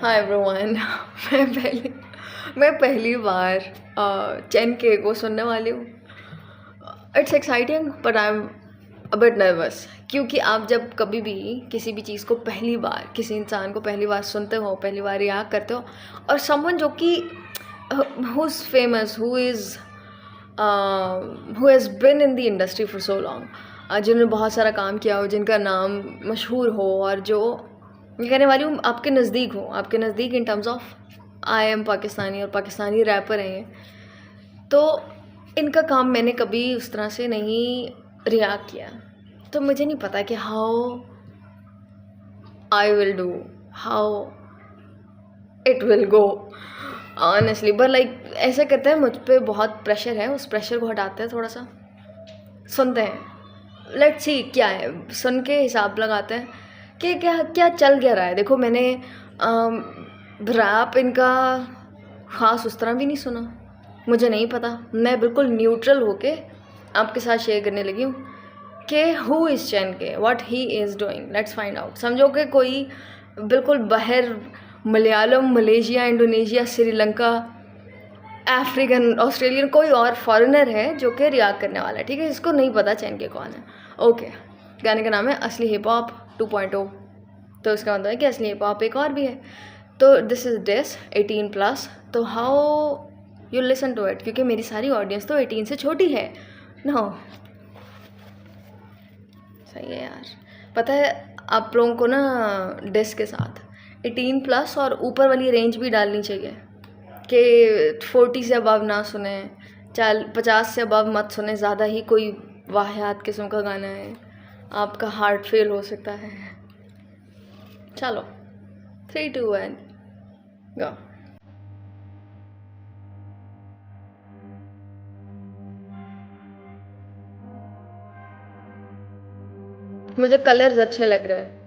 Hi everyone. मैं पहली बार चैन के को सुनने वाली हूँ। It's exciting but I am a bit nervous, क्योंकि आप जब कभी भी किसी भी चीज़ को पहली बार, किसी इंसान को पहली बार सुनते हो, पहली बार रिएक्ट करते हो, और समवन जो कि who is famous, who has been in the industry for so long, जिन्होंने बहुत सारा काम किया हो, जिनका नाम मशहूर हो, और जो मैं कहने वाली हूँ आपके नज़दीक हो, आपके नज़दीक in terms of I am Pakistani, और पाकिस्तानी रैपर हैं ये, तो इनका काम मैंने कभी उस तरह से नहीं रिएक्ट किया। तो मुझे नहीं पता कि how I will do, how it will go honestly, but like ऐसा करते हैं, मुझ पे बहुत प्रेशर है, उस प्रेशर को हटाते हैं, थोड़ा सा सुनते हैं, लेट्स सी क्या है, सुन के हिसाब लगाते हैं कि क्या क्या चल क्या रहा है। देखो, मैंने रैप इनका ख़ास उस तरह भी नहीं सुना, मुझे नहीं पता, मैं बिल्कुल न्यूट्रल होके आपके साथ शेयर करने लगी हूँ कि हु इज़ चैन के, what he is doing, let's find out. समझो कि कोई बिल्कुल बाहर Malayalam, Malaysia, Indonesia, Sri Lanka, African, Australian, कोई और फॉरेनर है जो कि रिएक्ट करने वाला है, ठीक है, इसको नहीं पता चैन के कौन है। ओके, गाने का नाम है असली हिप हॉप 2.0, तो इसका मतलब है कि असली हिप हॉप एक और भी है। तो दिस इज़ डिस 18+, तो how you listen to it, क्योंकि मेरी सारी ऑडियंस तो 18 से छोटी है। नो, सही है यार। पता है आप लोगों को ना, डिस के साथ 18+ और ऊपर वाली रेंज भी डालनी चाहिए कि 40 से अबव ना सुने, 50 से अबव मत सुने, ज़्यादा ही कोई वाहियात किस्म का गाना है, आपका हार्ट फेल हो सकता है। चलो 3 2 1 गो। मुझे कलर्स अच्छे लग रहे हैं।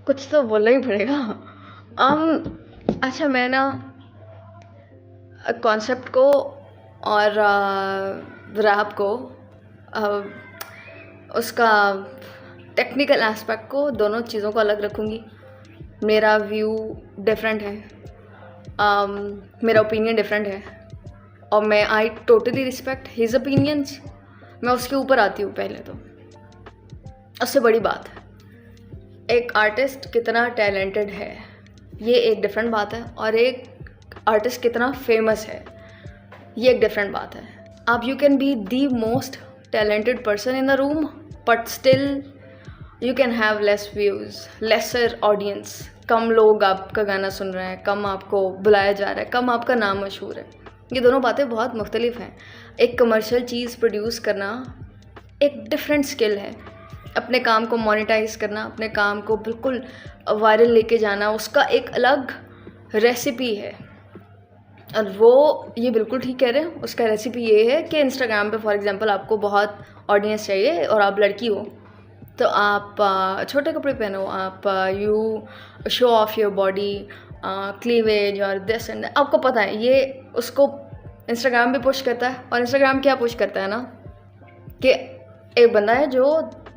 कुछ तो बोलना ही पड़ेगा। अच्छा, मैं ना कॉन्सेप्ट को और रैप को, उसका टेक्निकल एस्पेक्ट को, दोनों चीज़ों को अलग रखूँगी। मेरा व्यू डिफरेंट है, मेरा ओपिनियन डिफरेंट है, और मैं I totally respect his opinions. मैं उसके ऊपर आती हूँ पहले तो। उससे बड़ी बात, एक आर्टिस्ट कितना टैलेंटेड है ये एक डिफरेंट बात है, और एक आर्टिस्ट कितना फेमस है ये एक डिफरेंट बात है। आप you can be the most talented person in the room, but still you can have less views, lesser audience, कम लोग आपका गाना सुन रहे हैं, कम आपको बुलाया जा रहा है, कम आपका नाम मशहूर है। ये दोनों बातें बहुत मुख्तलिफ हैं। एक कमर्शियल चीज़ प्रोड्यूस करना एक डिफरेंट स्किल है, अपने काम को मोनेटाइज करना, अपने काम को बिल्कुल वायरल लेके जाना, उसका एक अलग रेसिपी है। और वो ये बिल्कुल ठीक कह रहे हैं, उसका रेसिपी ये है कि इंस्टाग्राम पे फॉर एग्जांपल आपको बहुत ऑडियंस चाहिए और आप लड़की हो, तो आप छोटे कपड़े पहनो, आप you show off your body, cleavage और दिस एंड, आपको पता है ये उसको इंस्टाग्राम भी पुश करता है। और इंस्टाग्राम क्या पुश करता है ना, कि एक बंदा है जो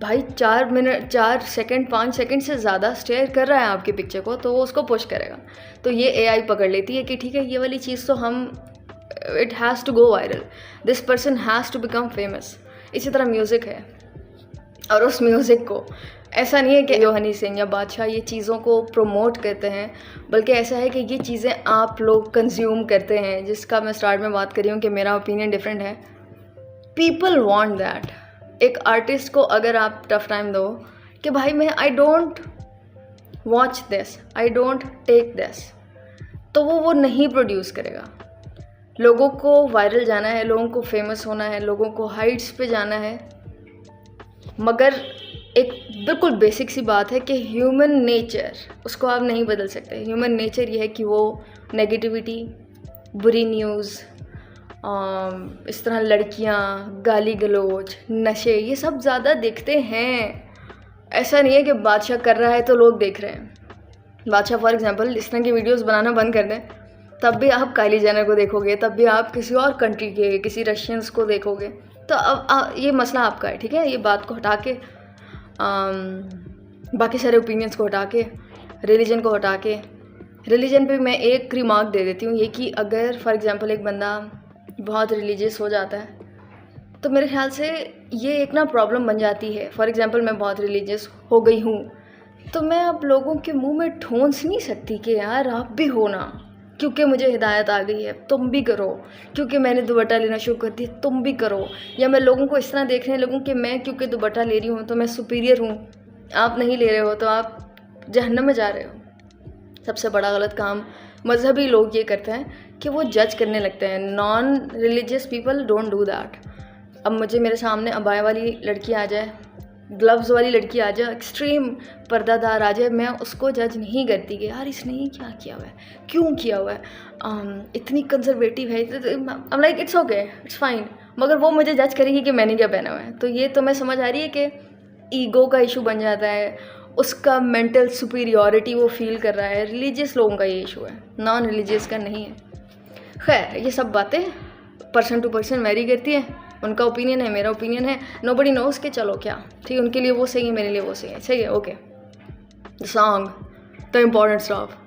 भाई 4 सेकंड 5 सेकंड से ज़्यादा स्टेयर कर रहा है आपकी पिक्चर को, तो वो उसको पुश करेगा। तो ये एआई पकड़ लेती है कि ठीक है, ये वाली चीज़ तो हम, it has to go viral, this person has to become famous. इसी तरह म्यूज़िक है, और उस म्यूज़िक को ऐसा नहीं है कि जो हनी सिंह या बादशाह ये चीज़ों को प्रमोट करते हैं, बल्कि ऐसा है कि ये चीज़ें आप लोग कंज्यूम करते हैं, जिसका मैं स्टार्ट में बात कर रही हूँ कि मेरा ओपिनियन डिफरेंट है। People want that. एक आर्टिस्ट को अगर आप टफ टाइम दो कि भाई मैं I don't watch this, I don't take this, तो वो नहीं प्रोड्यूस करेगा। लोगों को वायरल जाना है, लोगों को फेमस होना है, लोगों को हाइट्स पे जाना है, मगर एक बिल्कुल बेसिक सी बात है कि ह्यूमन नेचर, उसको आप नहीं बदल सकते। ह्यूमन नेचर ये है कि वो नेगेटिविटी, बुरी न्यूज़, इस तरह लड़कियां, गाली गलौज, नशे, ये सब ज़्यादा देखते हैं। ऐसा नहीं है कि बादशाह कर रहा है तो लोग देख रहे हैं। बादशाह फॉर एग्जांपल इस तरह की वीडियोस बनाना बंद कर दें, तब भी आप काइली जेनर को देखोगे, तब भी आप किसी और कंट्री के, किसी रशियंस को देखोगे। तो अब ये मसला आपका है, ठीक है। ये बात को हटा के, बाकी सारे ओपिनियंस को हटा के, रिलीजन को हटा के, रिलीजन पे मैं एक रिमार्क दे देती हूँ, ये कि अगर फॉर एग्जांपल एक बंदा बहुत रिलीजियस हो जाता है, तो मेरे ख्याल से ये एक ना प्रॉब्लम बन जाती है। फॉर एग्जांपल मैं बहुत रिलीजियस हो गई हूँ, तो मैं अब लोगों के मुंह में ठोंस नहीं सकती कि यार आप भी हो ना, क्योंकि मुझे हिदायत आ गई है तुम भी करो, क्योंकि मैंने दुपट्टा लेना शुरू कर दिया तुम भी करो। या मैं लोगों को इस तरह देखने लगूँ कि मैं क्योंकि दुपट्टा ले रही हूँ तो मैं सुपीरियर हूँ, आप नहीं ले रहे हो तो आप जहन्नम में जा रहे हो। सबसे बड़ा गलत काम मजहबी लोग ये करते हैं कि वो जज करने लगते हैं। Non religious people don't do that. अब मुझे मेरे सामने अबाया वाली लड़की आ जाए, ग्लव्स वाली लड़की आ जाए, एक्सट्रीम पर्दादार आ जाए, मैं उसको जज नहीं करती कि यार इसने ये क्या किया हुआ है, क्यों किया हुआ है, इतनी कंजर्वेटिव है। I like it's okay, it's fine, मगर वो मुझे जज करेगी कि मैंने क्या पहना हुआ है। तो ये तो मैं समझ आ रही है कि ईगो का इशू बन जाता है, उसका मेंटल सुपीरियॉरिटी वो फील कर रहा है। रिलीजियस लोगों का ये इशू है, नॉन रिलीजियस का नहीं है। खैर, ये सब बातें पर्सन टू पर्सन वेरी करती है, उनका ओपिनियन है, मेरा ओपिनियन है, नोबडी नोज़ के चलो क्या, ठीक है, उनके लिए वो सही है, मेरे लिए वो सही है, सही है, okay. The song, the important stuff,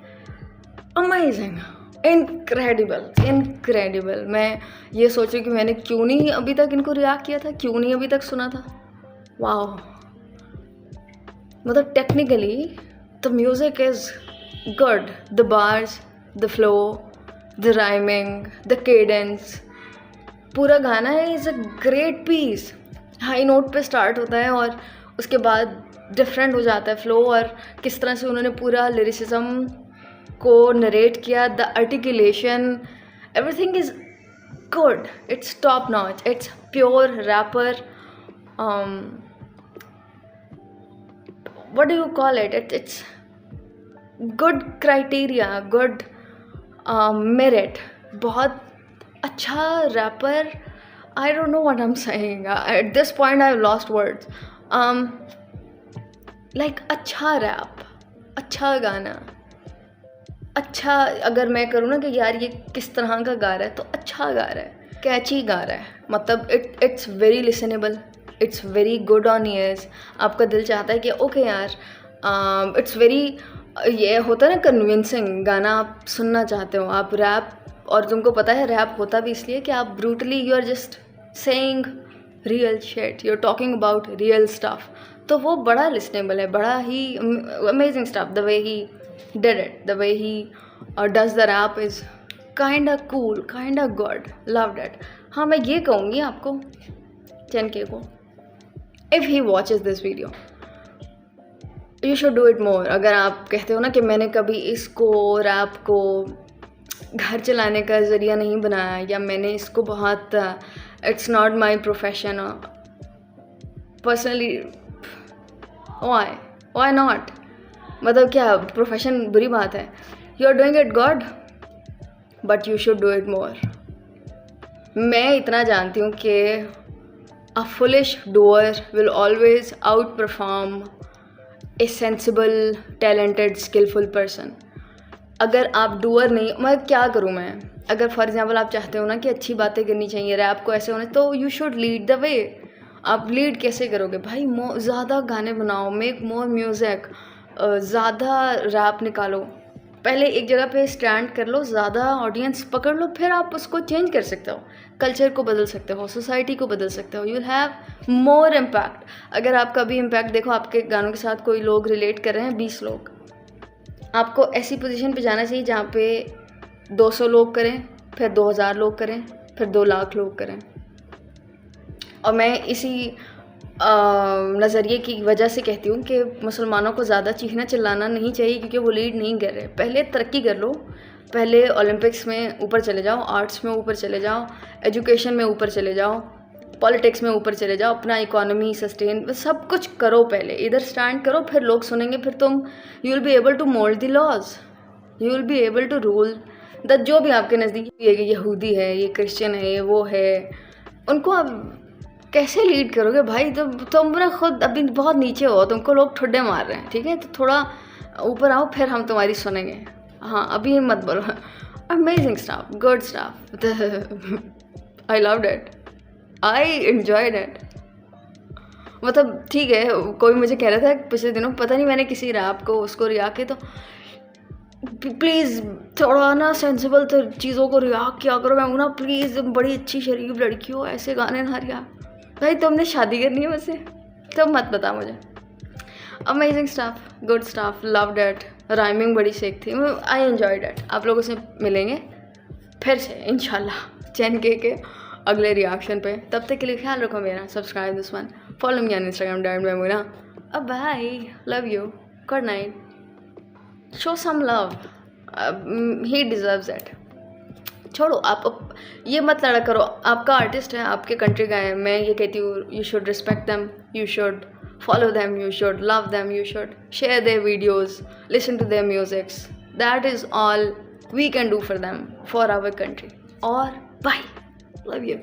amazing, incredible, incredible. मैं ये सोच रही कि मैंने क्यों नहीं अभी तक इनको रिएक्ट किया था, क्यों नहीं अभी तक सुना था। वाह, मतलब technically the music is good, the bars, the flow, the rhyming, the cadence, पूरा गाना है is a great piece. High note पे स्टार्ट होता है और उसके बाद डिफरेंट हो जाता है फ्लो, और किस तरह से उन्होंने पूरा लिरिसिज्म को नरेट किया, the articulation, everything is good, it's top notch, it's pure rapper, what do you call it, it's good criteria, good merit, बहुत अच्छा wrapper. I don't know what I'm saying, at this point I've lost words, like अच्छा rap, अच्छा गाना, अच्छा अगर मैं करूँ ना कि यार ये किस तरह का गा रहा है, तो अच्छा गा रहा है, कैची गा रहा है, मतलब it's very listenable, it's very good on years. आपका दिल चाहता है कि ओके यार, इट्स वेरी, ये होता है ना कन्विंसिंग गाना, आप सुनना चाहते हो, आप रैप, और तुमको पता है रैप होता भी इसलिए कि आप brutally you are just saying real shit, you are talking about real stuff, तो वो बड़ा लिसनेबल है, बड़ा ही amazing stuff. The way he did it, the way he does the rap is kind cool, kind good, loved it. हाँ, मैं ये कहूँगी आपको, 10K को, if he watches this video, you should do it more. अगर आप कहते हो ना कि मैंने कभी इसको रैप को घर चलाने का ज़रिया नहीं बनाया, या मैंने इसको बहुत, it's not my profession personally, why not, मतलब क्या प्रोफेशन बुरी बात है? You are doing it good, but you should do it more. मैं इतना जानती हूँ कि a foolish doer will always outperform a sensible, talented, skillful person. अगर आप डूअर नहीं, मैं क्या करूँ मैं, अगर फॉर एग्जांपल आप चाहते हो ना कि अच्छी बातें करनी चाहिए, रैप को ऐसे होने, तो you should lead the way. आप लीड कैसे करोगे भाई? ज़्यादा गाने बनाओ, मेक मोर म्यूज़िक, ज़्यादा रैप निकालो, पहले एक जगह पे स्टैंड कर लो, ज़्यादा ऑडियंस पकड़ लो, फिर आप उसको चेंज कर सकते हो, कल्चर को बदल सकते हो, सोसाइटी को बदल सकते हो, you will have more impact. अगर आपका भी इम्पैक्ट देखो, आपके गानों के साथ कोई लोग रिलेट कर रहे हैं, 20 लोग, आपको ऐसी पोजीशन पे जाना चाहिए जहाँ पे 200 लोग करें, फिर 2000 लोग करें, फिर 2 लाख लोग करें। और मैं इसी नज़रिए की वजह से कहती हूँ कि मुसलमानों को ज़्यादा चीखना चिल्लाना नहीं चाहिए, क्योंकि वो लीड नहीं कर रहे। पहले तरक्की कर लो, पहले ओलंपिक्स में ऊपर चले जाओ, आर्ट्स में ऊपर चले जाओ, एजुकेशन में ऊपर चले जाओ, पॉलिटिक्स में ऊपर चले जाओ, अपना इकोनॉमी सस्टेन, सब कुछ करो, पहले इधर स्टैंड करो, फिर लोग सुनेंगे, फिर तुम you will be able to mould the laws, you will be able to rule the, जो भी आपके नज़दीक ये यहूदी है, ये क्रिश्चियन है, ये वो है, उनको आप कैसे लीड करोगे भाई? तो तुम ना खुद अभी बहुत नीचे हो, तुमको लोग ठुड्डे मार रहे हैं, ठीक है? तो थोड़ा ऊपर आओ, फिर हम तुम्हारी सुनेंगे। हाँ, अभी मत बोलो। Amazing stuff, good stuff, I loved it, I enjoyed it. मतलब ठीक है, कोई मुझे कह रहा था पिछले दिनों, पता नहीं मैंने किसी रैप को उसको रिएक्ट किया, तो प्लीज़ थोड़ा ना सेंसिबल तो चीज़ों को रिएक्ट किया करो। मैं ना प्लीज़, बड़ी अच्छी शरीफ लड़की हो, ऐसे गाने ना रिएक्ट। भाई तुमने शादी करनी है मुझसे, तो मत बता मुझे। Amazing stuff, good stuff, loved it, rhyming बड़ी सेक थी, आई एन्जॉयड इट। आप लोगों से मिलेंगे फिर से इंशाल्लाह 10K के अगले रिएक्शन पे। तब तक के लिए ख्याल रखो मेरा, subscribe this one, follow me on Instagram @memuna। अब bye, love you, good night, show some love, he deserves it. छोड़ो, आप ये मत लड़ा करो, आपका आर्टिस्ट है, आपके कंट्री का है, मैं ये कहती हूँ you should respect them, you should follow them, you should love them, you should share their videos, listen to their musics. That is all we can do for them, for our country. Or bye. Love you.